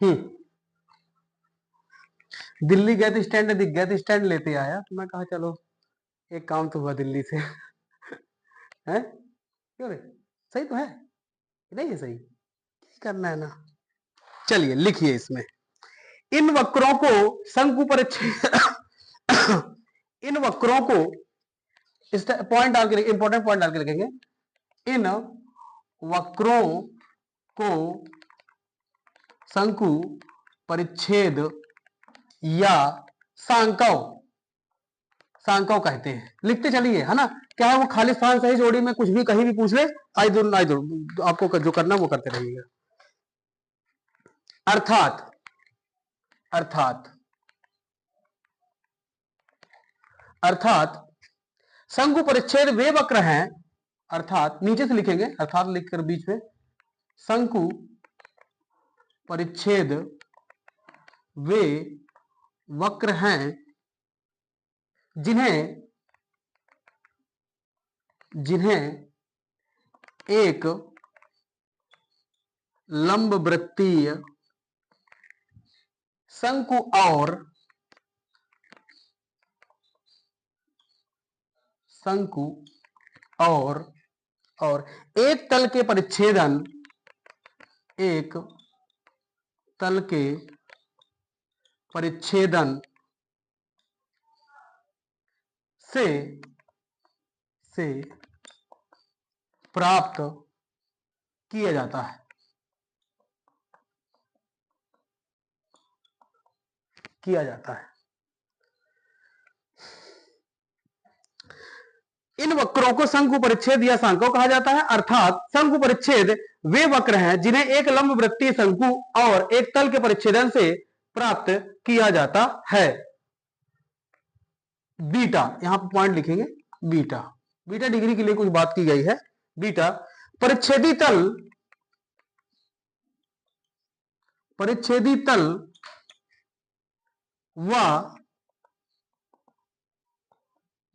हम्म। दिल्ली गए थे, स्टैंड दिख गया तो स्टैंड लेते आया, तो मैं कहा चलो एक काम तो हुआ दिल्ली से। है क्यों रे? सही तो है कि नहीं है? सही करना है ना। चलिए लिखिए इसमें, इन वक्रों को शंकु परिच्छेद इन वक्रों को पॉइंट डाल के, इंपॉर्टेंट पॉइंट डाल के लिखेंगे, इन वक्रों को शंकु परिच्छेद या सांकव सांकव कहते हैं। लिखते चलिए, है ना? क्या है वो खाली स्थान सही जोड़ी में कुछ भी कहीं भी पूछ ले, आई दो आपको जो करना वो करते रहिएगा। अर्थात अर्थात अर्थात शंकु परिच्छेद वे वक्र हैं, अर्थात नीचे से लिखेंगे, अर्थात लिखकर बीच में, शंकु परिच्छेद वे वक्र हैं जिन्हें जिन्हें एक लंब वृत्तीय शंकु और एक तल के परिच्छेदन एक तल के परिच्छेदन से प्राप्त किया जाता है। इन वक्रों को शंकु परिच्छेद या सांकव कहा जाता है, अर्थात शंकु परिच्छेद वे वक्र हैं जिन्हें एक लंब वृत्तीय शंकु और एक तल के परिच्छेदन से प्राप्त किया जाता है। बीटा, यहां पर पॉइंट लिखेंगे, बीटा बीटा डिग्री के लिए कुछ बात की गई है। बीटा परिच्छेदी तल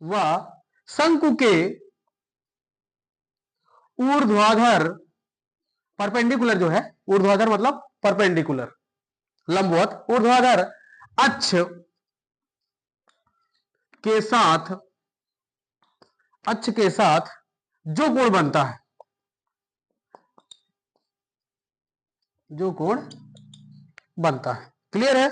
व शंकु के ऊर्ध्वाधर, परपेंडिकुलर जो है, ऊर्ध्वाधर मतलब परपेंडिकुलर, लंबवत ऊर्ध्वाधर अक्ष के साथ जो कोण बनता है, क्लियर है?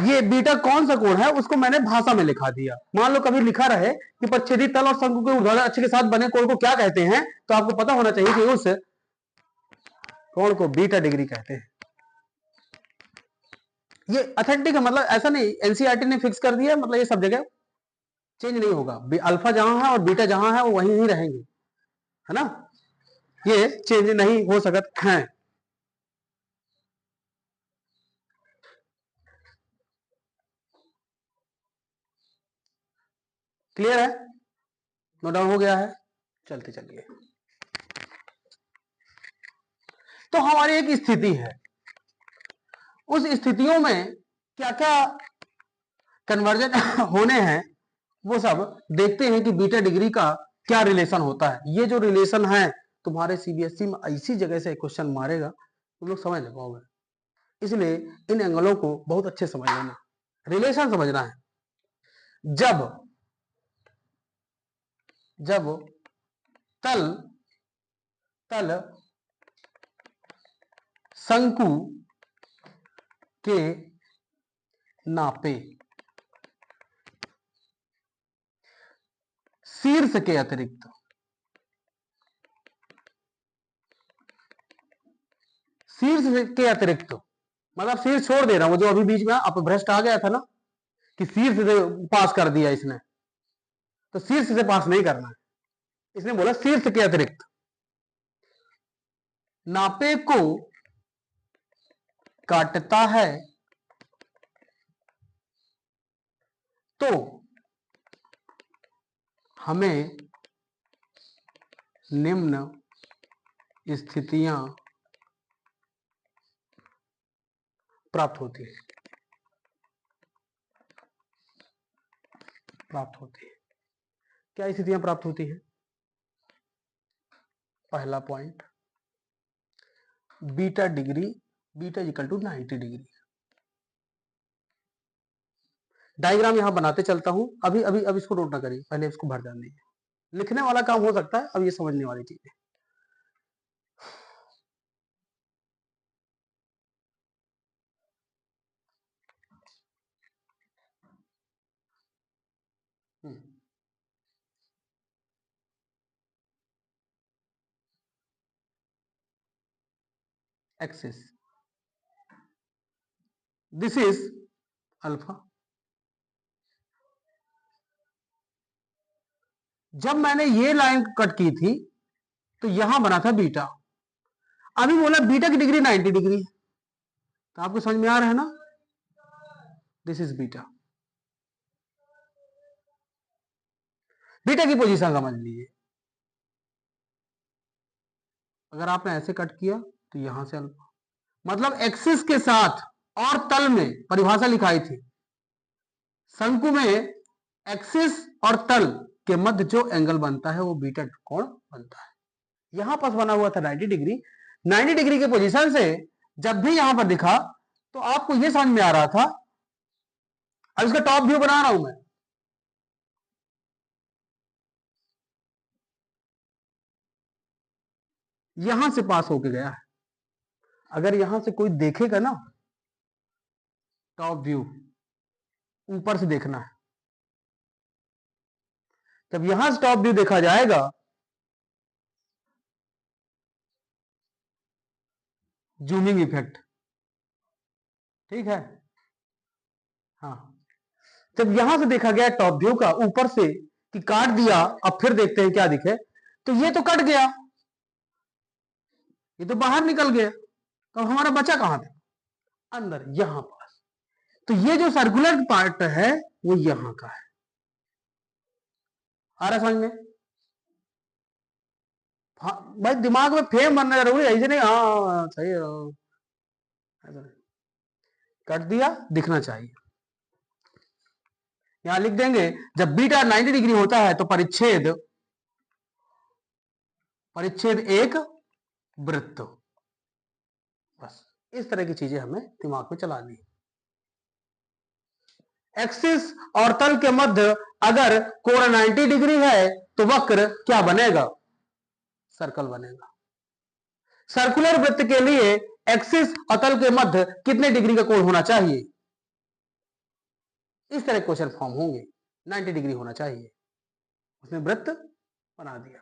ये बीटा कौन सा कोण है उसको मैंने भाषा में लिखा दिया। मान लो कभी लिखा रहे कि परिच्छेदी तल और शंकु के ऊर्ध्वाधर अक्ष के साथ बने कोण को क्या कहते हैं, तो आपको पता होना चाहिए कि उस कोण को बीटा डिग्री कहते हैं। ये अथेंटिक है, मतलब ऐसा नहीं एनसीईआरटी ने फिक्स कर दिया, मतलब ये सब जगह चेंज नहीं होगा। अल्फा जहां है और बीटा जहां है वो वहीं ही रहेंगे, है ना? ये चेंज नहीं हो सकता है। क्लियर है? नो डाउट हो गया है? चलते चलिए, तो हमारी एक स्थिति है, उस स्थितियों में क्या क्या कन्वर्जन होने हैं वो सब देखते हैं कि बीटा डिग्री का क्या रिलेशन होता है। ये जो रिलेशन है तुम्हारे सीबीएसई में ऐसी जगह से क्वेश्चन मारेगा तुम लोग समझ नहीं पाओगे, इसलिए इन एंगलों को बहुत अच्छे समझ लेना, रिलेशन समझना है। जब तल शंकु के नापे शीर्ष के अतिरिक्त मतलब शीर्ष छोड़ दे रहा हूं, जो अभी बीच में अपभ्रष्ट आ गया था ना कि शीर्ष से पास कर दिया इसने, तो शीर्ष से पास नहीं करना है, इसने बोला शीर्ष के अतिरिक्त नापे को काटता है तो हमें निम्न स्थितियां प्राप्त होती है। क्या स्थितियां प्राप्त होती है? पहला point, beta degree beta equal to 90 degree. Diagram यहां बनाते चलता हूं, अभी अभी अब इसको नोट ना करिए, पहले इसको भर जान दीजिए। लिखने वाला काम हो सकता है, अब ये समझने वाली चीज है। Axis, this is alpha. जब मैंने ये लाइन कट की थी तो यहां बना था बीटा। अभी बोला बीटा की डिग्री 90 डिग्री है, तो आपको समझ में आ रहा है ना, दिस इज बीटा। बीटा की पोजीशन समझ लीजिए। अगर आपने ऐसे कट किया तो यहां से अल्फा, मतलब एक्सिस के साथ और तल में परिभाषा लिखाई थी, शंकु में एक्सिस और तल के मध्य जो एंगल बनता है वो बीटा कोण बनता है। यहां पास बना हुआ था 90 डिग्री। 90 डिग्री के पोजीशन से जब भी यहां पर दिखा तो आपको यह समझ में आ रहा था, अब इसका टॉप व्यू बना रहा हूं मैं, यहां से पास होके गया है। अगर यहां से कोई देखेगा ना, टॉप व्यू ऊपर से देखना है, जब यहां से टॉप व्यू देखा जाएगा, जूमिंग इफेक्ट, ठीक है, हाँ, जब यहां से देखा गया टॉप व्यू का ऊपर से कि काट दिया, अब फिर देखते हैं क्या दिखे, तो ये तो कट गया, ये तो बाहर निकल गया, तो हमारा बचा कहां था, अंदर, यहां पास। तो ये जो सर्कुलर पार्ट है वो यहां का है। आ रहा समझ में? हाँ, भाई दिमाग में फेम बनना जरूरी है, ऐसे नहीं हाँ सही है, कट दिया दिखना चाहिए। यहां लिख देंगे, जब बीटा 90 डिग्री होता है तो परिच्छेद, परिच्छेद एक वृत्त। बस इस तरह की चीजें हमें दिमाग में चलानी है। एक्सिस और तल के मध्य अगर कोण 90 डिग्री है तो वक्र क्या बनेगा, सर्कल बनेगा। सर्कुलर वृत्त के लिए एक्सिस और तल के मध्य कितने डिग्री का कोण होना चाहिए, इस तरह क्वेश्चन फॉर्म होंगे, 90 डिग्री होना चाहिए। उसने वृत्त बना दिया।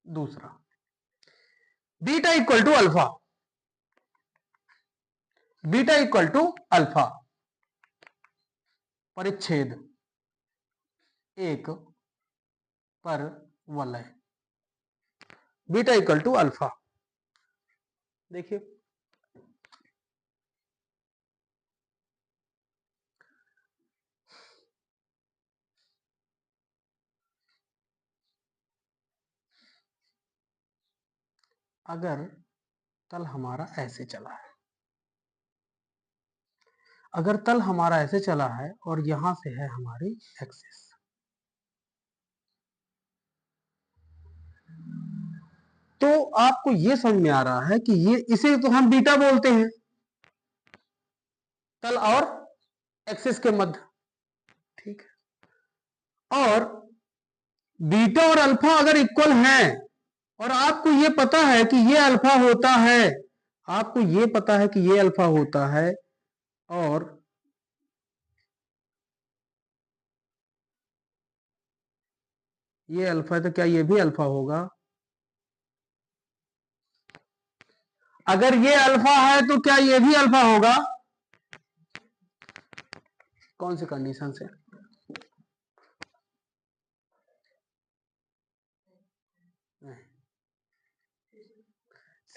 दूसरा, beta equal to alpha, beta equal to alpha, परिच्छेद एक पर वलय, बीटा इक्वल टू अल्फा। देखिए, अगर तल हमारा ऐसे चला है, अगर तल हमारा ऐसे चला है और यहां से है हमारी एक्सिस, तो आपको यह समझ में आ रहा है कि ये, इसे तो हम बीटा बोलते हैं, तल और एक्सिस के मध्य, ठीक है। और बीटा और अल्फा अगर इक्वल हैं और आपको ये पता है कि ये अल्फा होता है, आपको ये पता है कि ये अल्फा होता है और ये अल्फा है, तो क्या ये भी अल्फा होगा? अगर ये अल्फा है तो क्या ये भी अल्फा होगा? कौन सी कंडीशन से?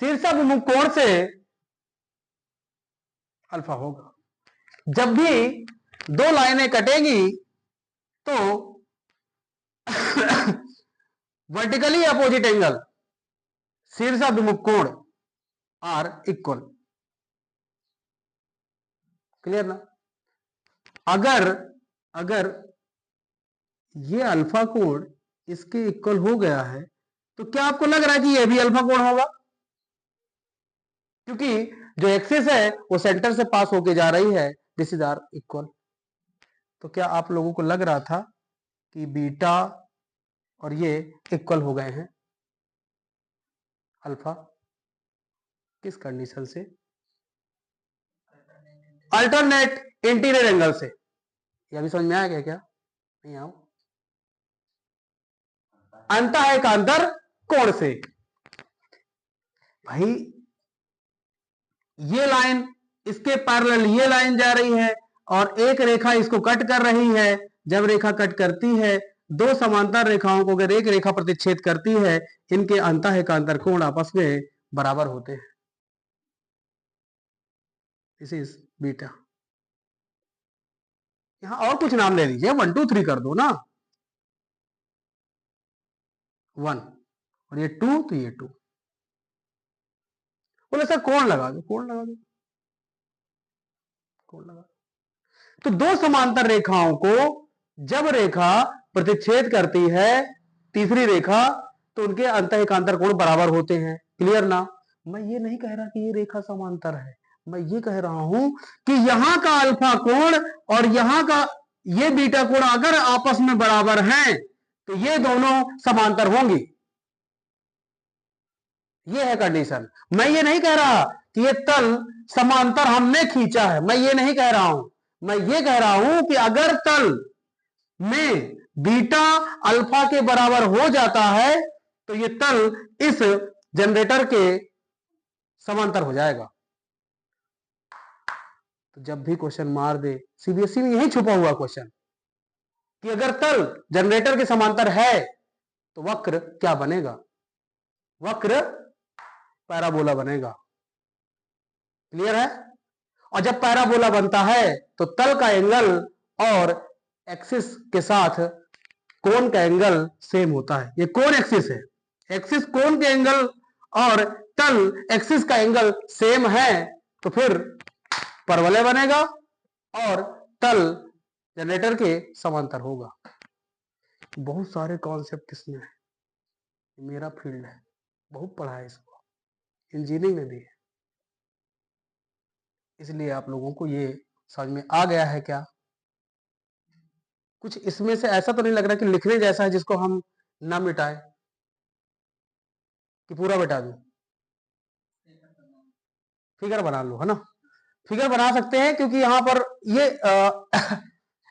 शीर्षाभिमुख कोण से अल्फा होगा। जब भी दो लाइनें कटेंगी तो वर्टिकली अपोजिट एंगल, शीर्षाभिमुख कोण आर इक्वल, क्लियर ना? अगर अगर ये अल्फा कोण इसके इक्वल हो गया है तो क्या आपको लग रहा है कि ये भी अल्फा कोण होगा? क्योंकि जो एक्सिस है वो सेंटर से पास होके जा रही है, दिस इज आर इक्वल। तो क्या आप लोगों को लग रहा था कि बीटा और ये इक्वल हो गए हैं अल्फा? किस कंडीशन से? अल्टरनेट इंटीरियर एंगल से। ये अभी समझ में आया क्या? नहीं आओ। अंतः एकांतर कोण से। भाई ये लाइन इसके पैरेलल ये लाइन जा रही है और एक रेखा इसको कट कर रही है। जब रेखा कट करती है, दो समांतर रेखाओं को अगर एक रेखा प्रतिच्छेद करती है, इनके अंतः एकांतर कोण आपस में बराबर होते हैं। This is beta. यहां और कुछ नाम ले लीजिए, 1 2 3 कर दो ना। 1 और ये 2, तो ये 2। बोले सर कोण लगा दो, कोण लगा दो, कोण लगा दो। तो दो समांतर रेखाओं को जब रेखा प्रतिच्छेद करती है तीसरी रेखा, तो उनके अंतः एकांतर कोण बराबर होते हैं। क्लियर ना? मैं ये नहीं कह रहा कि ये रेखा समांतर है, मैं ये कह रहा हूं कि यहां का अल्फा कोण और यहां का ये बीटा कोण अगर आपस में बराबर हैं, तो ये दोनों समांतर होंगी। ये है कंडीशन। मैं ये नहीं कह रहा कि ये तल समांतर हमने खींचा है, मैं ये नहीं कह रहा हूं। मैं ये कह रहा हूं कि अगर तल में बीटा अल्फा के बराबर हो जाता है, तो ये तल इस जनरेटर के समांतर हो जाएगा। तो जब भी क्वेश्चन मार दे, सीबीएसई में यही छुपा हुआ क्वेश्चन कि अगर तल जनरेटर के समांतर है तो वक्र क्या बनेगा? वक्र पैराबोला बनेगा। क्लियर है? और जब पैराबोला बनता है तो तल का एंगल और एक्सिस के साथ कोण का एंगल सेम होता है। ये कोण एक्सिस है, एक्सिस कोण के एंगल और तल एक्सिस का एंगल सेम है, तो फिर परवलय बनेगा और तल जनरेटर के समांतर होगा। बहुत सारे कॉन्सेप्ट इसमें है, मेरा फील्ड है, बहुत पढ़ा है इसको, इंजीनियरिंग में भी है। इसलिए आप लोगों को ये समझ में आ गया है क्या? कुछ इसमें से ऐसा तो नहीं लग रहा कि लिखने जैसा है जिसको हम ना मिटाए, कि पूरा मिटा दूं? फिगर बना लो, है ना? फिगर बना सकते हैं, क्योंकि यहां पर ये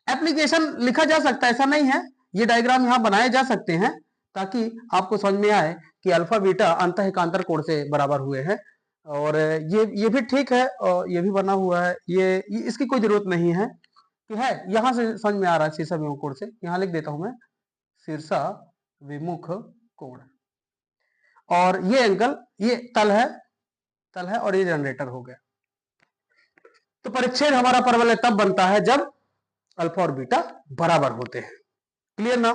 एप्लीकेशन लिखा जा सकता है, ऐसा नहीं है। ये डायग्राम यहां बनाए जा सकते हैं ताकि आपको समझ में आए कि अल्फा बीटा अंतः एकांतर कोण से बराबर हुए हैं। और ये भी ठीक है, और ये भी बना हुआ है। ये इसकी कोई जरूरत नहीं है कि है यहां से समझ में आ रहा है शीर्षा विमुख कोण से। यहां लिख देता हूं मैं, शीर्षा विमुख कोण। और ये एंगल, ये तल है, तल है, और ये जनरेटर हो गया। तो परिच्छेद हमारा परवलय तब बनता है जब अल्फा और बीटा बराबर होते हैं। क्लियर ना?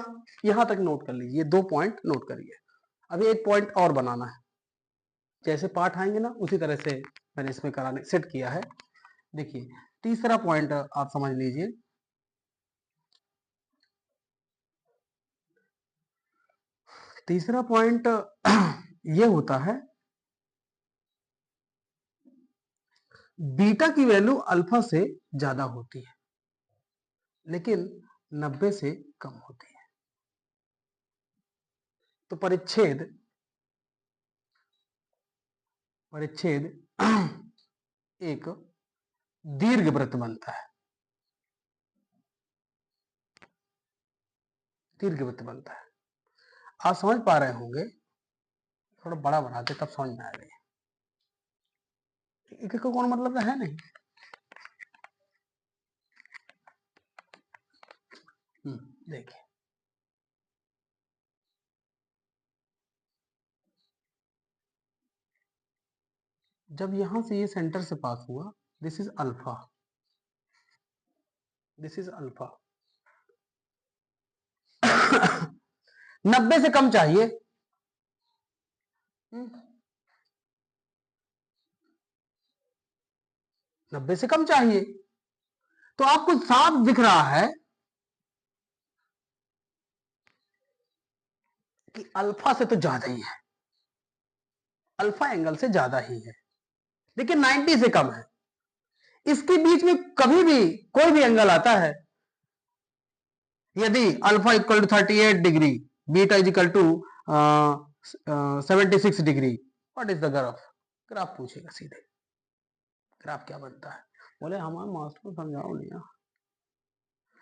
यहां तक नोट कर लीजिए, 2 पॉइंट नोट करिए। अभी एक पॉइंट और बनाना है, जैसे पाठ आएंगे ना उसी तरह से मैंने इसमें कराने सेट किया है। देखिए तीसरा पॉइंट आप समझ लीजिए। तीसरा पॉइंट ये होता है, बीटा की वैल्यू अल्फा से ज्यादा होती है लेकिन 90 से कम होती है। तो परिच्छेद परिच्छेद एक दीर्घवृत्त बनता है, दीर्घवृत्त बनता है। आप समझ पा रहे होंगे, थोड़ा बड़ा बनाते तब समझ में आ गई। एक का कौन मतलब है नहीं। देखिए जब यहां से ये सेंटर से पास हुआ, this is alpha, this is alpha. 90 से कम चाहिए। 90 से कम चाहिए। तो आपको साफ दिख रहा है कि अल्फा से तो ज्यादा ही है, अल्फा एंगल से ज्यादा ही है। लेकिन 90 से कम है। इसके बीच में कभी भी कोई भी एंगल आता है, यदि alpha equal to 38 degree, beta is equal to 76 degree, what is the graph? Graph पूछेगा सीधे, ग्राफ क्या बनता है? बोले हमारे मास्टर को समझाओ नहीं यार,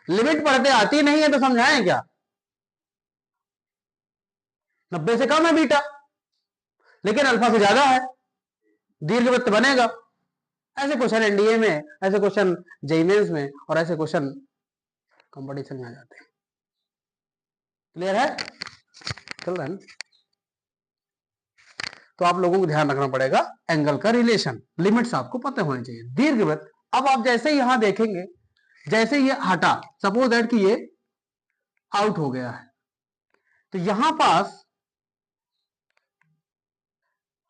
लिमिट पढ़ते आती नहीं है तो समझाएं क्या? 90 से कम है बीटा, लेकिन अल्फा से ज्यादा है, दीर्घवृत्त बनेगा। ऐसे क्वेश्चन एनडीए में, ऐसे क्वेश्चन जेईई मेंस में, और ऐसे क्वेश्चन कंपटीशन में आ जाते हैं। क्लियर है? चल रहा है ना? तो आप लोगों को ध्यान रखना पड़ेगा एंगल का रिलेशन, लिमिट्स आपको पता होने चाहिए। दीर्घवृत्त, अब आप जैसे ही यहां देखेंगे, जैसे ये हटा, सपोज दैट कि ये आउट हो गया है, तो यहां पास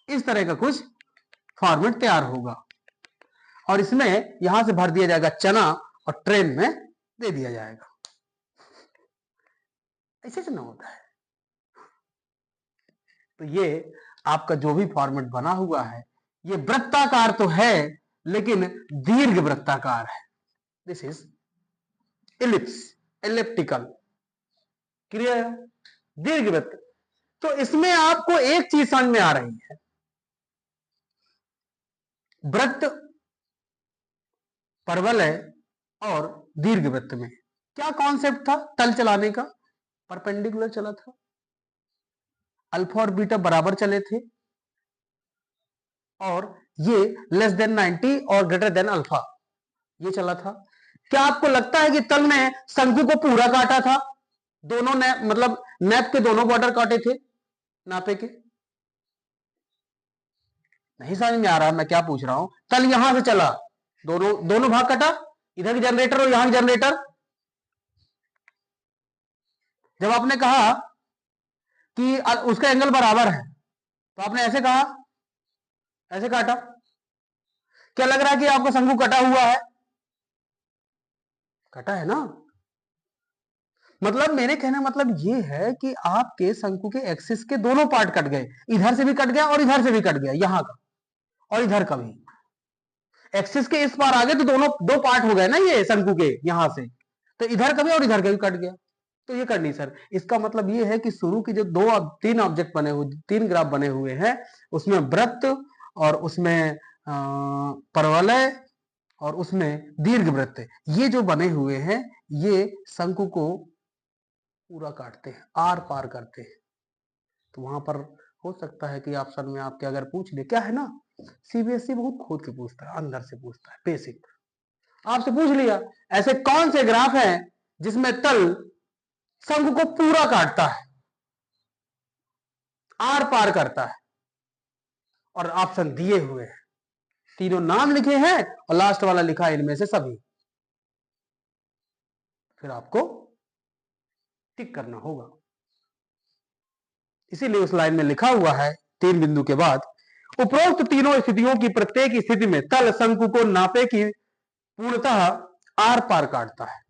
इस तरह का कुछ फॉर्मेट तैयार होगा, और इसमें यहां से भर दिया जाएगा चना, और ट्रेन में दे दिया जाएगा। ऐसे से ना होता है। तो ये आपका जो भी फॉर्मेट बना हुआ है, ये वृत्ताकार तो है, लेकिन दीर्घ वृत्ताकार है। This is ellipse, elliptical. Clear? दीर्घ वृत्त। तो इसमें आपको एक चीज समझ में आ रही है, वृत्त, परवलय और दीर्घवृत्त में क्या कॉन्सेप्ट था तल चलाने का? परपेंडिकुलर चला था, अल्फा और बीटा बराबर चले थे, और ये लेस देन 90 और ग्रेटर देन अल्फा, ये चला था। क्या आपको लगता है कि तल ने शंकु को पूरा काटा था? दोनों मतलब नैप के दोनों बॉर्डर काटे थे नापे के? नहीं समझ में आ रहा मैं क्या पूछ रहा हूं? तल यहां से चला, दोनों दोनों भाग कटा, इधर की जनरेटर और यहां की जनरेटर। जब आपने कहा कि उसका एंगल बराबर है, तो आपने ऐसे कहा, ऐसे काटा। क्या लग रहा है कि आपका शंकु कटा हुआ है? कटा है ना? मतलब मेरे कहने मतलब ये है कि आपके शंकु के एक्सिस के दोनों पार्ट कट गए, इधर से भी कट गया और इधर से भी कट गया, यहां का और इधर का भी। एक्सिस के इस पार आ गए तो दोनों दो पार्ट हो गए ना ये शंकु के, यहां से तो इधर का भी और इधर का भी कट गया। तो ये कंडीशन, इसका मतलब ये है कि शुरू की जो तीन ऑब्जेक्ट बने हुए, तीन ग्राफ बने हुए हैं, उसमें वृत्त और उसमें परवलय और उसमें दीर्घवृत्त, ये जो बने हुए हैं, ये शंकु को पूरा काटते हैं, आर पार करते हैं। तो वहां पर हो सकता है कि ऑप्शन में आपके अगर पूछ ले, क्या है ना, सीबीएसई बहुत खोद के पूछता है, अंदर से पूछता है, बेसिक आपसे पूछ लिया ऐसे कौन से ग्राफ हैं जिसमें तल शंकु को पूरा काटता है, आर पार करता है, और ऑप्शन दिए हुए हैं, तीनों नाम लिखे हैं और लास्ट वाला लिखा है इनमें से सभी। फिर आपको टिक करना होगा। इसीलिए उस लाइन में लिखा हुआ है 3 बिंदु के बाद, उपरोक्त तीनों स्थितियों की प्रत्येक स्थिति में तल शंकु को नापे की पूर्णतः आर पार काटता है।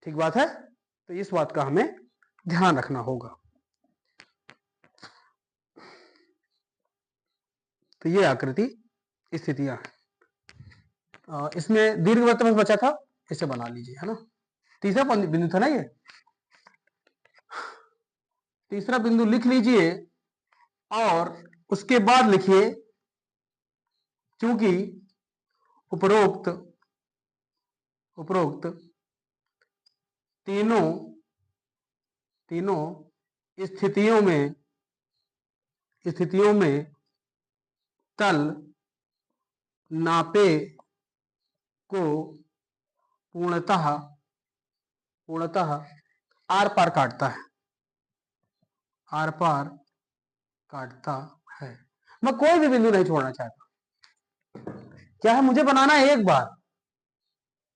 ठीक बात है? तो इस बात का हमें ध्यान रखना होगा। तो ये आकृति स्थितियां हैं। इसमें दीर्घवृत्त में बचा था, इसे बना लीजिए, है ना? तीसरा बिंदु था ना ये, तीसरा बिंदु लिख लीजिए, और उसके बाद लिखिए क्योंकि उपरोक्त उपरोक्त तीनों तीनों स्थितियों में तल नापे को पूर्णतः आर पार काटता है, आर पार काटता है। मैं कोई भी बिंदु नहीं छोड़ना चाहता। क्या है, मुझे बनाना है एक बार,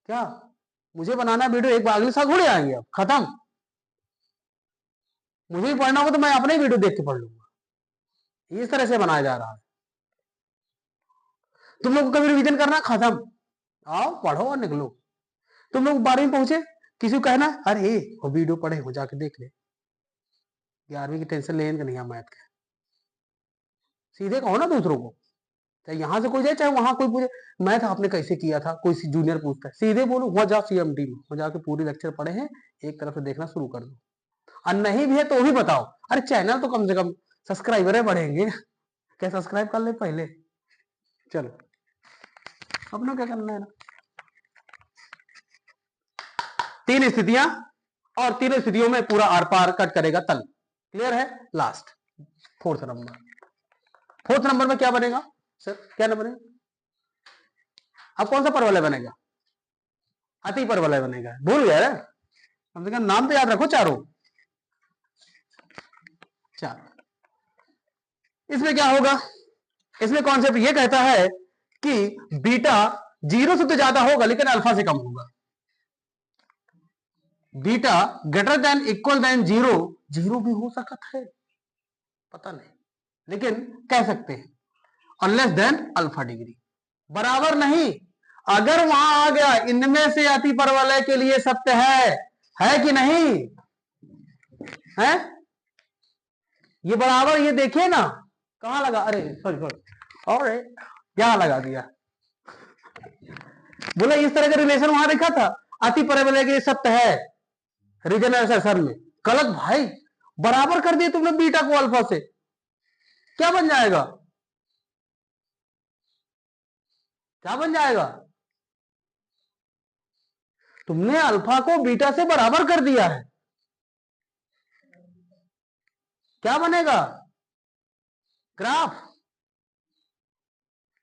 क्या मुझे बनाना वीडियो एक बार, अगले साल थोड़े आएंगे, अब खत्म। मुझे भी पढ़ना होगा तो मैं अपने वीडियो देख के पढ़ लूंगा। इस तरह से बनाया जा रहा है। तुम लोग को कभी रिवीजन करना, खत्म, आओ पढ़ो और निकलो। तुम लोग 12वीं पहुंचे, किसी को कहना अरे वो वीडियो पढ़े हो, जाके देख ले, 11वीं की टेंशन लेने का नहीं है मैथ का, सीधे कहो ना दूसरों को। चाहे यहाँ से कोई जाए चाहे वहां कोई पूछे मैथ आपने कैसे किया था, कोई जूनियर पूछता है, सीधे बोलो वहां जा सीएमडी में, वहां जाके पूरी लेक्चर पढ़े हैं, एक तरफ से देखना शुरू कर दो। और नहीं भी है तो भी बताओ, अरे चैनल तो कम से कम सब्सक्राइबर बढ़ेंगे, क्या सब्सक्राइब कर ले पहले। चलो अपना क्या करना है ना, 3 स्थितियां और तीनों स्थितियों में पूरा आर पार कट करेगा तल। क्लियर है। लास्ट फोर्थ नंबर में क्या बनेगा सर, क्या नंबर बनेगा, अब कौन सा परवलय बनेगा, अति परवलय बनेगा। भूल गया है, कम से कम नाम तो याद रखो चारों। इसमें क्या होगा, इसमें कॉन्सेप्ट ये कहता है कि बीटा 0 से तो ज्यादा होगा लेकिन अल्फा से कम होगा। Beta greater than equal than 0, 0 भी हो सकता है पता नहीं, लेकिन कह सकते हैं, और लेस देन अल्फा डिग्री, बराबर नहीं। अगर वहां आ गया इनमें से अति परवलय के लिए सत्य है कि नहीं है, ये बराबर, ये देखिए ना कहां लगा, अरे सॉरी और यहां लगा दिया, बोला इस तरह का रिलेशन वहां देखा था, अति परवलय के लिए सत्य है रीजनल सेशन में, गलत भाई, बराबर कर दिए तुमने बीटा को अल्फा से, क्या बन जाएगा, क्या बन जाएगा, तुमने अल्फा को बीटा से बराबर कर दिया है, क्या बनेगा, ग्राफ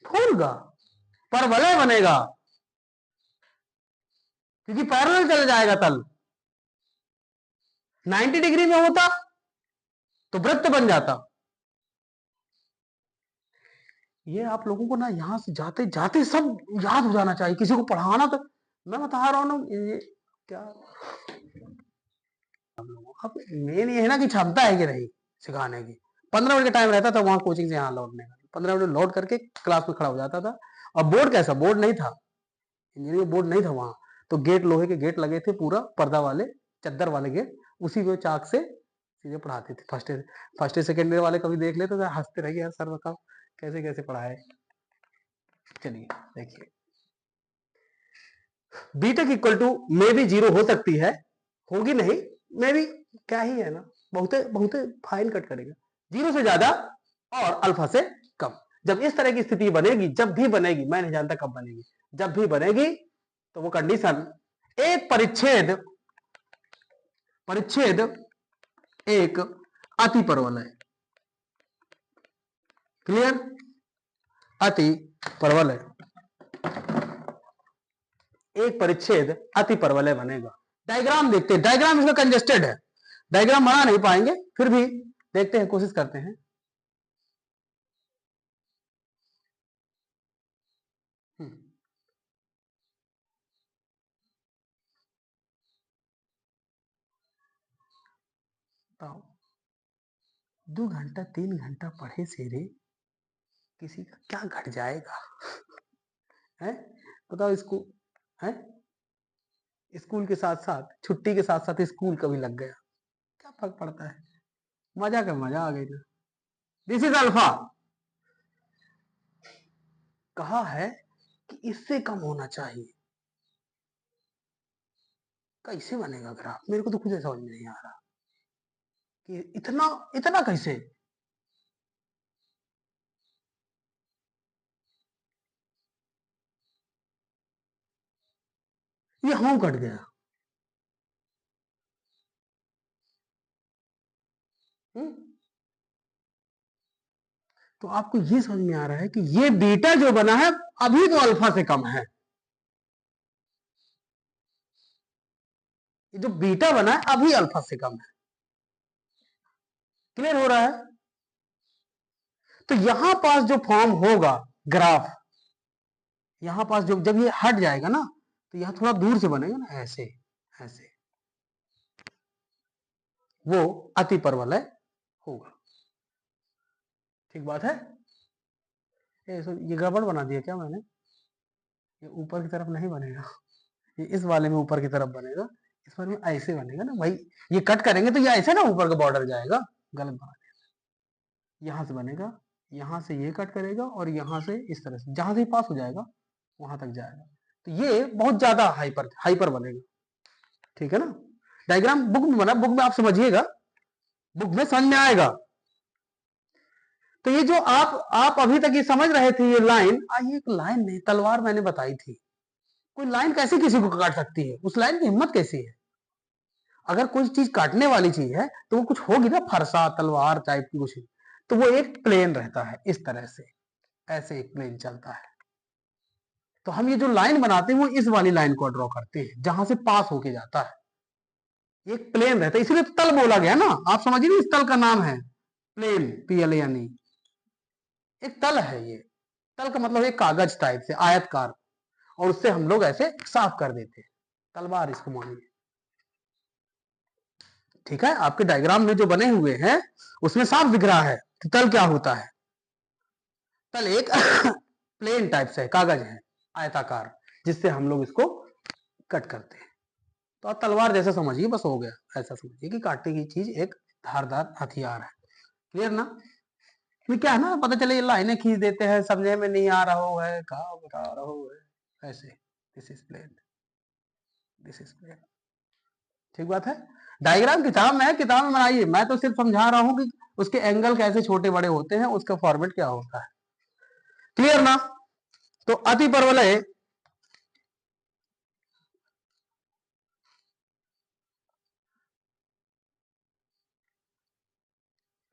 फूलगा, परवलय बनेगा, क्योंकि पैरेलल चल जाएगा तल। 90 डिग्री में होता तो वृत्त बन जाता। ये आप लोगों को ना यहां से जाते जाते सब याद हो जाना चाहिए, किसी को पढ़ाना तो मैं बता रहा हूं ना, ये क्या अब मेन ये है ना कि क्षमता है कि नहीं सिखाने की। 15 मिनट का टाइम रहता था वहां कोचिंग से यहाँ लौटने का, 15 मिनट लौट करके क्लास में खड़ा हो जाता था। और बोर्ड कैसा, बोर्ड नहीं था, इंजीनियरिंग बोर्ड नहीं था वहां, तो गेट, लोहे के गेट लगे थे, पूरा पर्दा वाले चद्दर वाले गेट, उसी में चाक से सीधे पढ़ाते थे। फर्स्ट सेकेंड ईयर वाले कभी देख लेते तो हंसते रह गए, यार सर बताओ कैसे कैसे पढ़ाए। चलिए देखिए, बीटेक इक्वल टू मे भी 0 हो सकती है, होगी नहीं, मे भी क्या ही है ना, बहुत बहुत फाइन कट करेगा, 0 से ज्यादा और अल्फा से कम। जब इस तरह की स्थिति बनेगी, जब भी बनेगी, मैं नहीं जानता कब बनेगी, जब भी बनेगी तो वो कंडीशन एक परिच्छेद एक अति परवलय, क्लियर, अति परवलय, एक परिच्छेद अति परवलय बनेगा। डायग्राम देखते हैं, डायग्राम इसमें कंजेस्टेड है, डायग्राम बना नहीं पाएंगे, फिर भी देखते हैं, कोशिश करते हैं। बताओ 2 घंटा 3 घंटा पढ़े से रे किसी का क्या घट जाएगा है, बताओ, स्कूल है, स्कूल के साथ साथ छुट्टी के साथ साथ स्कूल कभी लग गया, क्या फर्क पड़ता है, मजा का मजा आ गई ना। दिस इज अल्फा, कहा है कि इससे कम होना चाहिए, कैसे बनेगा ग्राफ, मेरे को तो खुद समझ में नहीं आ रहा कि इतना इतना कैसे, ये हम कट गया। तो आपको ये समझ में आ रहा है कि ये बीटा जो बना है अभी तो अल्फा से कम है, ये जो बीटा बना है अभी अल्फा से कम है, क्लियर हो रहा है। तो यहां पास जो फॉर्म होगा ग्राफ, यहां पास जो जब ये हट जाएगा ना तो यहां थोड़ा दूर से बनेगा ना, ऐसे ऐसे, वो अति परवलय होगा, ठीक बात है। ये गड़बड़ बना दिया क्या मैंने, ये ऊपर की तरफ नहीं बनेगा, ये इस वाले में ऊपर की तरफ बनेगा, इस वाले में ऐसे बनेगा ना भाई, ये कट करेंगे तो ये ऐसे ना ऊपर का बॉर्डर जाएगा, गलत बना दिया, यहां से बनेगा, यहां से ये कट करेगा और यहां से इस तरह से, जहां से पास हो जाएगा वहां तक जाएगा, तो ये बहुत ज्यादा हाइपर हाइपर बनेगा। ठीक है ना, डायग्राम बुक में बना, बुक में आप समझिएगा, बुक में समझ में आएगा। तो ये जो आप अभी तक ये समझ रहे थे, ये लाइन, ये एक लाइन नहीं, तलवार मैंने बताई थी। कोई लाइन कैसे किसी को काट सकती है, उस लाइन की हिम्मत कैसी है? अगर कोई चीज काटने वाली चीज है तो वो कुछ होगी ना, फरसा तलवार टाइप की कुछ, तो वो एक प्लेन रहता है इस तरह से, ऐसे एक प्लेन चलता है। तो हम ये जो लाइन बनाते हैं वो इस वाली लाइन को ड्रॉ करते हैं जहां से पास होके जाता है। एक प्लेन रहता है, इसलिए तो तल बोला गया ना, आप समझिए, इस तल का नाम है प्लेन, पीएल यानी एक तल है ये। तल का मतलब एक कागज टाइप से आयतकार, और उससे हम लोग ऐसे साफ कर देते हैं, तलवार इसको मानिए। ठीक है, आपके डायग्राम में जो बने हुए हैं उसमें साफ दिख रहा है कि तल क्या होता है। तल एक प्लेन टाइप से कागज है, आयताकार, जिससे हम लोग इसको कट करते हैं। तो आप तलवार जैसे समझिए, बस हो गया, ऐसा समझिए कि काटने की चीज एक धारदार हथियार है। क्लियर ना? फिर क्या है ना, पता चले ये लाइनें खींच देते हैं, समझे में नहीं आ रहा है, कहा बता रहा है ऐसे। This is plane, this is plane. ठीक बात है। डायग्राम किताब में है, किताब में बनाइए, मैं तो सिर्फ समझा रहा हूं कि उसके एंगल कैसे छोटे बड़े होते हैं, उसका फॉर्मेट क्या होता है। क्लियर ना? तो अति परवलय,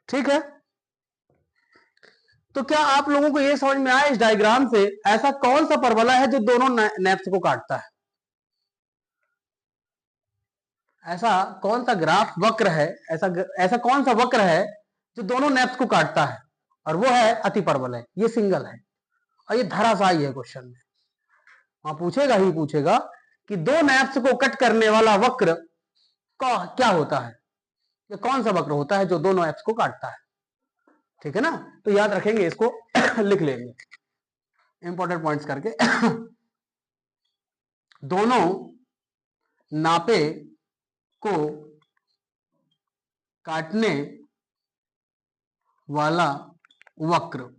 ठीक है। तो क्या आप लोगों को यह समझ में आया इस डायग्राम से, ऐसा कौन सा परवलय है जो दोनों नेप्स को काटता है? ऐसा कौन सा ग्राफ वक्र है, ऐसा कौन सा वक्र है जो दोनों नेप्स को काटता है? और वो है अति परवलय, ये सिंगल है, और ये धराशायी है क्वेश्चन में। वहां पूछेगा ही पूछेगा कि दो नेप्स को कट करने वाला वक्र का क्या होता है, ये कौन सा वक्र होता है जो दोनों एप्स को काटता है। ठीक है ना, तो याद रखेंगे इसको लिख लेंगे इंपॉर्टेंट पॉइंट्स करके दोनों नापे को काटने वाला वक्र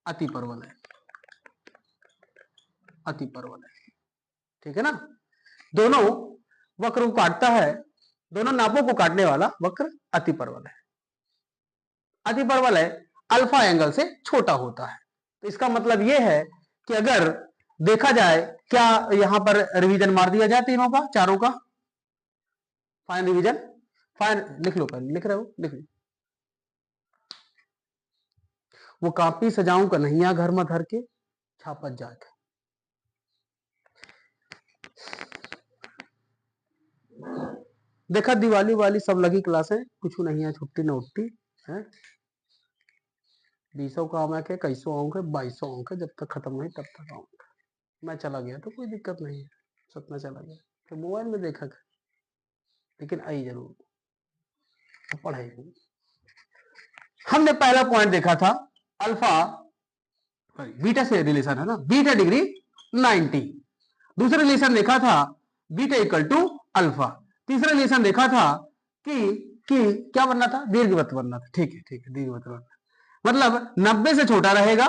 अति परवलय, अति परवलय। ठीक है ना, दोनों वक्र को काटता है, दोनों नापों को काटने वाला वक्र अति परवलय। अति परवलय अल्फा एंगल से छोटा होता है। तो इसका मतलब यह है कि अगर देखा जाए, क्या यहां पर रिवीजन मार दिया जाए तीनों का, चारों का, फाइन रिवीजन, फाइन लिख लो, पहले लिख रहे हो लिख लो। वो कापी सजाऊं कन्हैया घर में धर के, छापत जाके। देखा, दिवाली वाली सब लगी क्लासें, कुछ नहीं है, छुट्टी न उठती है। 20 का आऊँ के, कैसो आऊँ के, 2200 आऊँ के, जब तक खत्म नहीं तब तक आऊँगा। मैं चला गया तो कोई दिक्कत नहीं है, सपना चला गया तो मोबाइल में देखा, लेकिन आई जरूर, तो पढ़ाई। हमने पहला पॉइंट देखा था अल्फा बीटा से रिलेशन है ना, बीटा डिग्री 90। दूसरा रिलेशन देखा था बीटा इक्वल टू अल्फा। तीसरा रिलेशन देखा था कि क्या बनना था, दीर्घवृत्त बनना था। ठीक है, ठीक है, दीर्घवृत्त बनना, मतलब 90 से छोटा रहेगा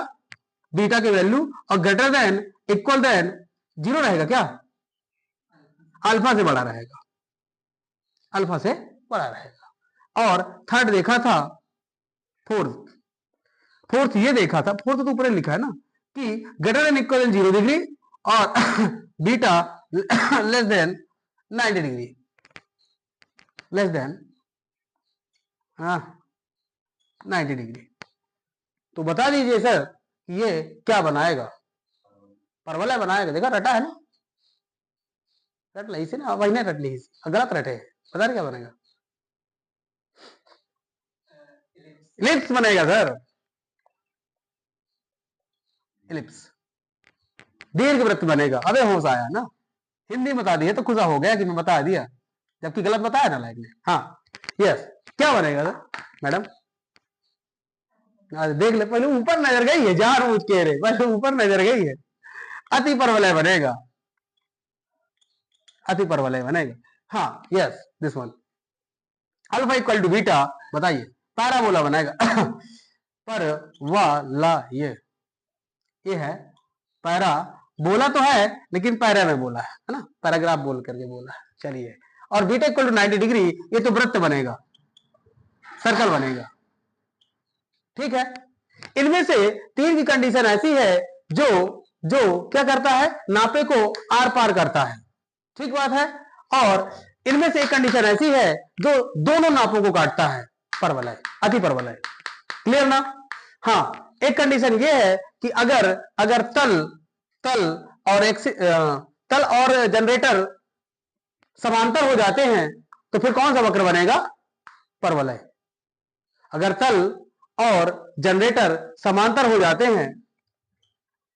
बीटा के वैल्यू, और ग्रेटर देन इक्वल देन 0 रहेगा, क्या अल्फा से बड़ा रहेगा, अल्फा से बड़ा रहेगा। और थर्ड देखा था, फोर्थ फोर्थ ये देखा था, फोर्थ तो ऊपर लिखा है ना, कि greater than equal than 0 degree और beta less than 90 degree, less than 90 degree. तो बता दीजिए सर, ये क्या बनाएगा, परवलय बनाएगा। देखा, रटा है ना, रट ली से ना, वही नहीं रट ली, गलत रटे, पता नहीं क्या बनेगा, इलिप्स बनेगा सर, इलिप्स, दीर्घवृत्त बनेगा। अबे होश आया ना, हिंदी बता दिया तो खुदा हो गया कि मैं बता दिया, जबकि गलत बताया ना लाइक ने। हाँ, यस, क्या बनेगा सर मैडम, देख ले, पहले ऊपर नजर गई है, जहां रोज कह रहे, पहले ऊपर नजर गई है, अति परवलय बनेगा, अति परवलय बनेगा। हाँ, yes, this one, alpha equal to beta, बताइए पैराबोला बनेगा। परवलय, ये है पैरा, बोला तो है लेकिन पैरा में बोला है ना, पैराग्राफ बोल करके बोला है। चलिए, और बीटा इक्वल टू 90 डिग्री, ये तो वृत्त बनेगा, सर्कल बनेगा। ठीक है, इनमें से तीन की कंडीशन ऐसी है जो जो क्या करता है, नापे को आर पार करता है। ठीक बात है। और इनमें से एक कंडीशन ऐसी है जो दोनों नापों को काटता है, परवलय, अति परवलय। क्लियर ना? हाँ, एक कंडीशन ये है कि अगर अगर तल और जनरेटर समांतर हो जाते हैं तो फिर कौन सा वक्र बनेगा? परवलय। अगर तल और जनरेटर समांतर हो जाते हैं,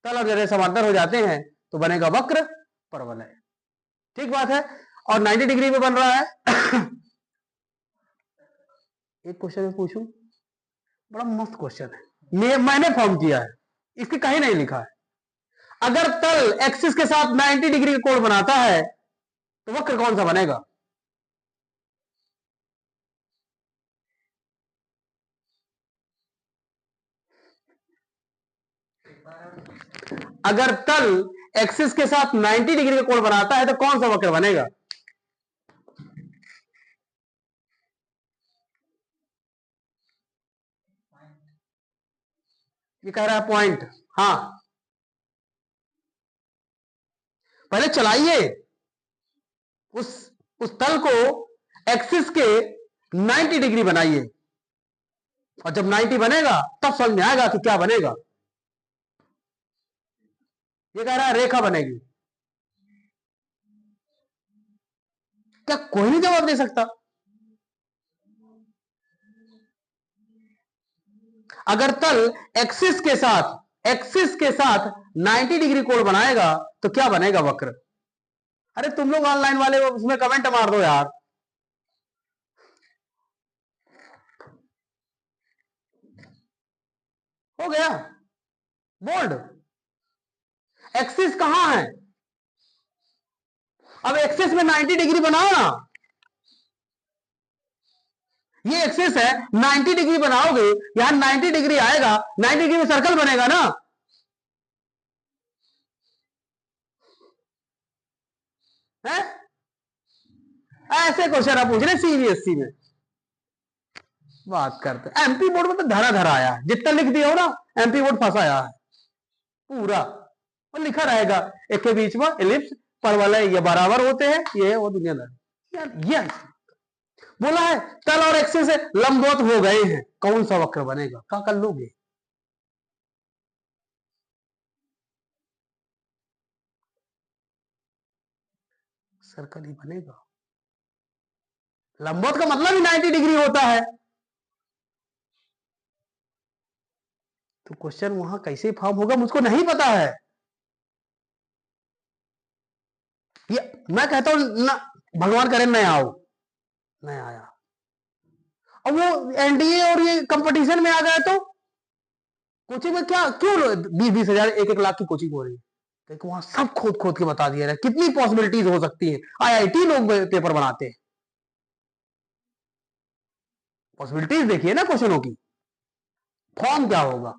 तल और जनरेटर समांतर हो जाते हैं तो बनेगा वक्र परवलय। ठीक बात है। और 90 डिग्री में बन रहा है। एक क्वेश्चन में पूछूं, बड़ा मस्त क्वेश्चन है, मैंने फॉर्म किया है, इसके कहीं नहीं लिखा है। अगर तल एक्सिस के साथ 90 डिग्री का कोण बनाता है तो वक्र कौन सा बनेगा? अगर तल एक्सिस के साथ 90 डिग्री का कोण बनाता है तो कौन सा वक्र बनेगा? ये कह रहा है पॉइंट। हाँ, पहले चलाइए उस तल को, एक्सिस के 90 डिग्री बनाइए, और जब 90 बनेगा तब समझ में आएगा कि क्या बनेगा। ये कह रहा है रेखा बनेगी। क्या कोई नहीं जवाब दे सकता? अगर तल एक्सिस के साथ 90 डिग्री कोण बनाएगा तो क्या बनेगा वक्र? अरे तुम लोग ऑनलाइन वाले उसमें कमेंट मार दो यार। हो गया बोल्ड। एक्सिस कहां है? अब एक्सिस में 90 डिग्री बनाओ ना, ये एक्सिस है, 90 डिग्री बनाओगे, यहां 90 डिग्री आएगा, 90 डिग्री में सर्कल बनेगा ना। है? ऐसे क्वेश्चन आप पूछ रहे सीबीएसई में, बात करते। एमपी बोर्ड में तो धरा धरा आया है, जितना लिख दिया हो ना, एमपी बोर्ड फंसाया है पूरा। और लिखा रहेगा एक के बीच में एलिप्स, परवलय ये बराबर होते हैं, ये वो दुनियादार यार। ये बोला है तल और एक्सिस से लंबवत हो गए हैं, कौन सा वक्र बनेगा? क्या कर लोगे? सर्कल ही बनेगा। लंबवत का मतलब ही 90 डिग्री होता है। तो क्वेश्चन वहां कैसे फॉर्म होगा मुझको नहीं पता है। ये मैं कहता हूं ना, भगवान करे मैं आओ, नहीं आया। अब वो एनडीए और ये कंपटीशन में आ गए तो कोचिंग में क्या क्यों 20-20 हजार 1-1 लाख की कोचिंग हो रही है? देखो वहां सब खोद खोद के बता दिया है कितनी पॉसिबिलिटीज हो सकती है। आईआईटी लोग पेपर बनाते हैं, पॉसिबिलिटीज देखिए ना क्वेश्चनों की। फॉर्म क्या होगा?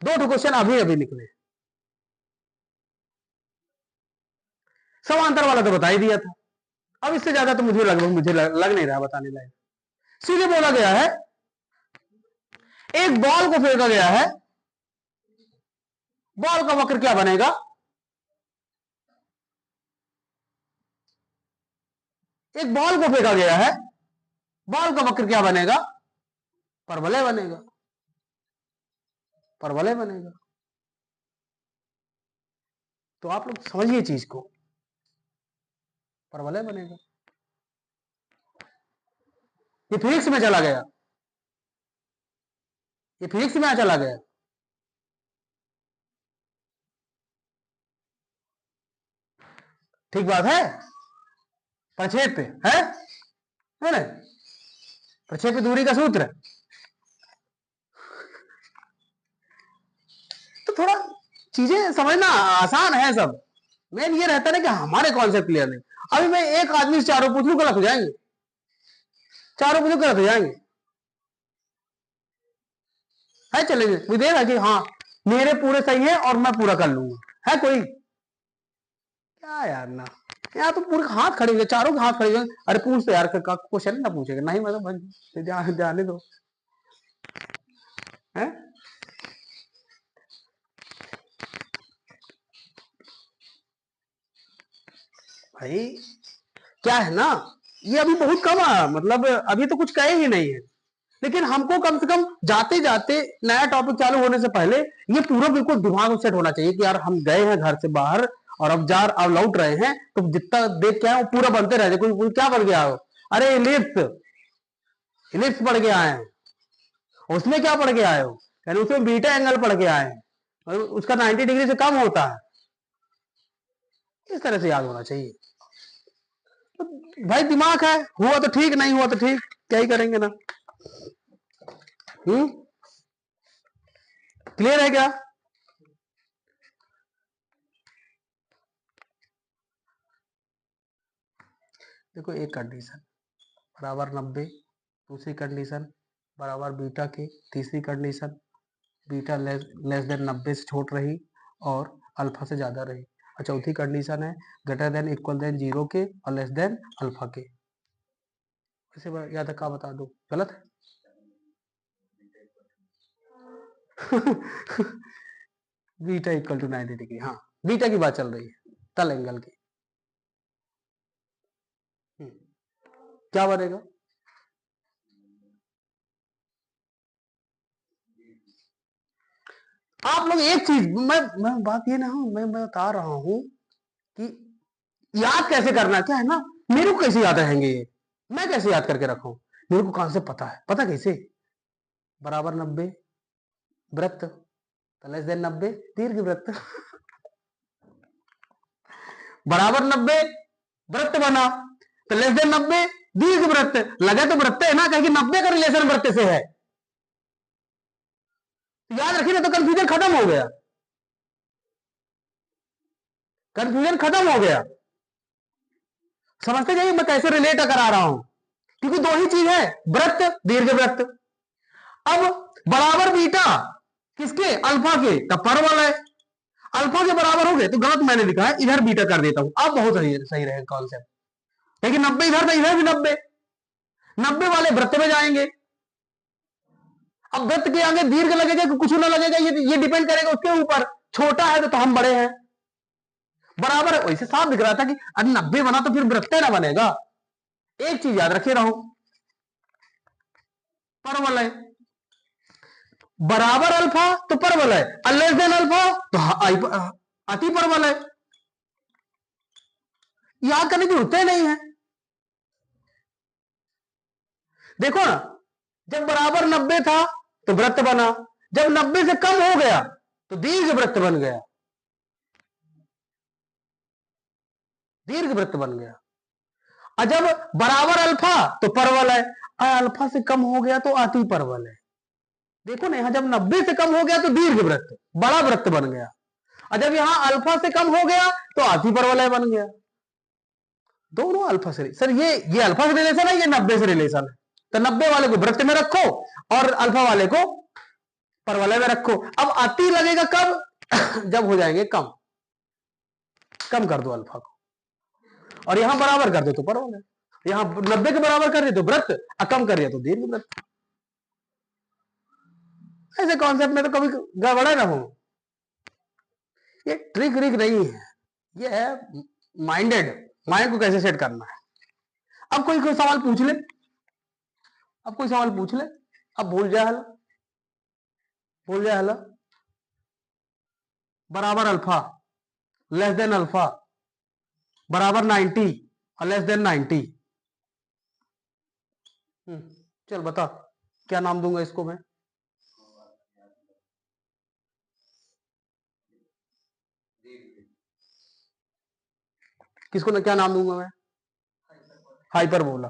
2 क्वेश्चन अभी अभी निकले। समांतर वाला तो बता ही दिया था, अब इससे ज्यादा तो मुझे लग नहीं रहा बताने लायक। सीधे बोला गया है एक बॉल को फेंका गया है, बॉल का वक्र क्या बनेगा? एक बॉल को फेंका गया है, बॉल का वक्र क्या बनेगा? परवलय बनेगा, परवलय बनेगा। तो आप लोग समझिए चीज को, परवलय बनेगा। ये फिजिक्स में चला गया, ये फिजिक्स में चला गया। ठीक बात है। प्रक्षेप पे है ना, प्रक्षेप दूरी का सूत्र। तो थोड़ा चीजें समझना आसान है सब, मेन ये रहता है कि हमारे कॉन्सेप्ट क्लियर नहीं। अभी मैं एक आदमी से चारों पूछ लूं, गलत हो जाएंगे, चारों पूछूं गलत हो जाएंगे। है चैलेंज, कोई दे रहा है कि हाँ मेरे पूरे सही है और मैं पूरा कर लूंगा, है कोई? क्या यार ना, यार तो पूरे हाथ खड़े हुए, चारों के हाथ खड़े हुए, अरे पूछ तो यार, क्वेश्चन ना पूछेगा, नहीं मतलब जाने दो, है? भाई क्या है ना, ये अभी बहुत कम है, मतलब अभी तो कुछ कहे ही नहीं है, लेकिन हमको कम से कम जाते जाते नया टॉपिक चालू होने से पहले ये पूरा बिल्कुल दिमाग में सेट होना चाहिए कि यार हम गए हैं घर से बाहर और अब लौट रहे हैं, तो जितना देख के आए वो पूरा बनते रह जाए। कोई क्या बन गया हो, अरे इलिप्स, इलिप्स पढ़ के आए हैं, उसमें क्या पढ़ के आए हो, यानी उसमें बीटा एंगल पढ़ के आए हैं, और उसका 90 डिग्री से कम होता है, इस तरह से याद होना चाहिए। तो भाई दिमाग है, हुआ तो ठीक, नहीं हुआ तो ठीक, क्या ही करेंगे ना। क्लियर है क्या? देखो एक कंडीशन बराबर 90, दूसरी कंडीशन बराबर बीटा की, तीसरी कंडीशन बीटा लेस देन 90 से छोट रही और अल्फा से ज्यादा रही, और चौथी कंडीशन है ग्रेटर देन इक्वल देन 0 के और लेस देन अल्फा के। इसे याद है, क्या बता दो गलत है? बीटा इक्वल टू 90 डिग्री, हाँ बीटा की बात चल रही है, तल एंगल की। क्या बनेगा? आप लोग एक चीज, मैं बात ये ना हूं, मैं बता रहा हूं कि याद कैसे करना, क्या है ना, मेरे को कैसे याद रहेंगे ये, मैं कैसे याद करके रखूं, मेरे को कहां से पता है, पता कैसे? बराबर 90 वृत्त, लेस देन 90 दीर्घ वृत्त। बराबर 90 वृत्त बना, तो लेस देन 90 दीर्घ वृत्त, लगे तो वृत्त है ना, कहीं 90 का रिलेशन वृत्त से है, तो याद रखिए ना, तो कंफ्यूजन खत्म हो गया, कंफ्यूजन खत्म हो गया। समझते जाइए मैं कैसे रिलेट करा रहा हूं, क्योंकि दो ही चीज है, वृत्त दीर्घ वृत्त। अब बराबर बीटा किसके? अल्फा के, तब परवल है, अल्फा के बराबर हो गए, तो गलत मैंने लिखा है, इधर बीटा कर देता हूं, अब बहुत सही सही रहेगा कॉन्सेप्ट, क्योंकि 90 इधर था, इधर भी 90, 90 वाले वृत्त में जाएंगे। अब वृत्त के आगे दीर्घ लगेगा कि कुछ ना लगेगा, ये डिपेंड करेगा उसके ऊपर, छोटा है तो हम बड़े हैं, बराबर है, वैसे साफ दिख रहा था कि अरे 90 बना तो फिर वृत्त ना बनेगा। एक चीज याद रखे रहो, परवल है, बराबर अल्फा तो परवल है, लेस देन अल्फा तो अति परवल है, याद करने की जरूरत नहीं है। देखो ना, जब बराबर 90 था तो वृत्त बना, जब 90 से कम हो गया तो दीर्घ वृत्त बन गया, दीर्घ वृत्त बन गया। और जब बराबर अल्फा तो परवल है, अल्फा से कम हो गया तो अति परवल है। देखो ना, यहां जब 90 से कम हो गया तो दीर्घ वृत्त, बड़ा वृत्त बन गया, और जब यहां अल्फा से कम हो गया तो अति परवलय बन गया। दोनों अल्फा से, सर ये अल्फा से रिलेशन है, ये 90 से रिलेशन है, तो 90 वाले को वृत्त में रखो और अल्फा वाले को परवलय में रखो। अब अति लगेगा कब? जब हो जाएंगे कम, कम कर दो अल्फा को और यहां बराबर कर दो तो परवलय, यहां 90 के बराबर कर दे तो वृत्त, और कम कर दिया तो दीर्घ वृत्त। ऐसे कॉन्सेप्ट में तो कभी गड़बड़ा ना हो, ये ट्रिक रिक नहीं है, ये है माइंडेड, माइंड को कैसे सेट करना है। अब कोई सवाल पूछ ले, अब कोई सवाल पूछ ले, अब भूल जाए हल, भूल जाए हल, बराबर अल्फा लेस देन अल्फा बराबर 90 और लेस देन 90। चल बता, क्या नाम दूंगा इसको मैं? किसको ना क्या नाम दूंगा मैं? हाइपर बोला,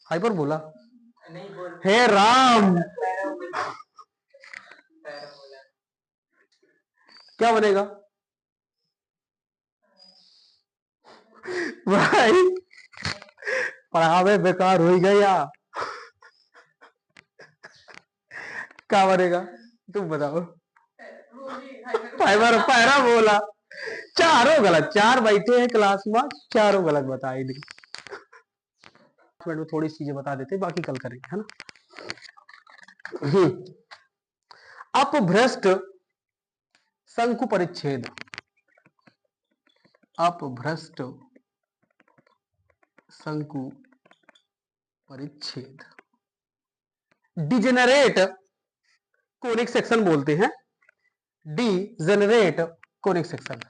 हाइपर बोला, हे राम, क्या बनेगा भाई? पढ़ावे बेकार हो गया, क्या बनेगा? तुम बताओ। पैरा बोला, चारों गलत, चार बैठे हैं क्लास में, चारों गलत बताई दी। में थोड़ी चीजें बता देते, बाकी कल करेंगे, है ना। अपभ्रष्ट शंकु परिच्छेद, अपभ्रष्ट शंकु परिच्छेद, डिजेनरेट कोनिक सेक्शन बोलते हैं, degenerate conic section.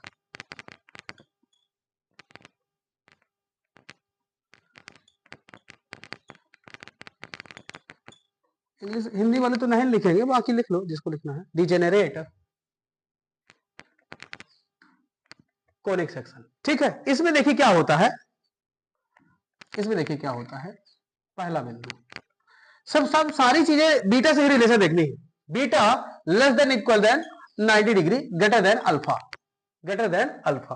English Hindi वाले तो नहीं लिखेंगे, बाकी लिख लो जिसको लिखना है। डिजेनरेट कोनिक सेक्शन, ठीक है। इसमें देखिए क्या होता है, इसमें देखिए क्या होता है। पहला बिंदु, सब सारी चीजें बीटा से ही रिलेशन देखनी है। Beta less than equal than 90 degree greater than alpha, greater than alpha.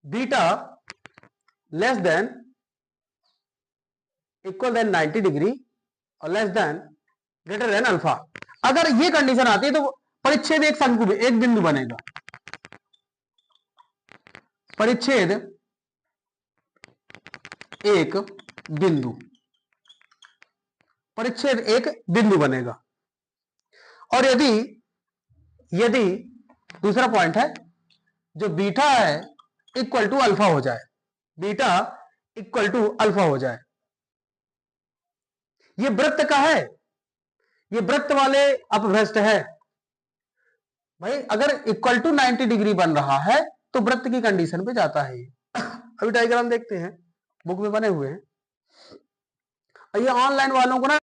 Beta less than equal than 90 degree और less than greater than alpha. अगर ये कंडीशन आती है तो परिच्छेद एक शंकु, एक बिंदु बनेगा। परिच्छेद एक बिंदु, परिच्छेद एक बिंदु बनेगा। और यदि यदि दूसरा पॉइंट है, जो बीटा है इक्वल टू अल्फा हो जाए, बीटा इक्वल टू अल्फा हो जाए। ये वृत्त का है, ये वृत्त वाले अपभ्रष्ट है भाई। अगर इक्वल टू 90 डिग्री बन रहा है तो वृत्त की कंडीशन पे जाता है। अभी डायग्राम देखते हैं, बुक में बने हुए हैं। ये ऑनलाइन वालों को ना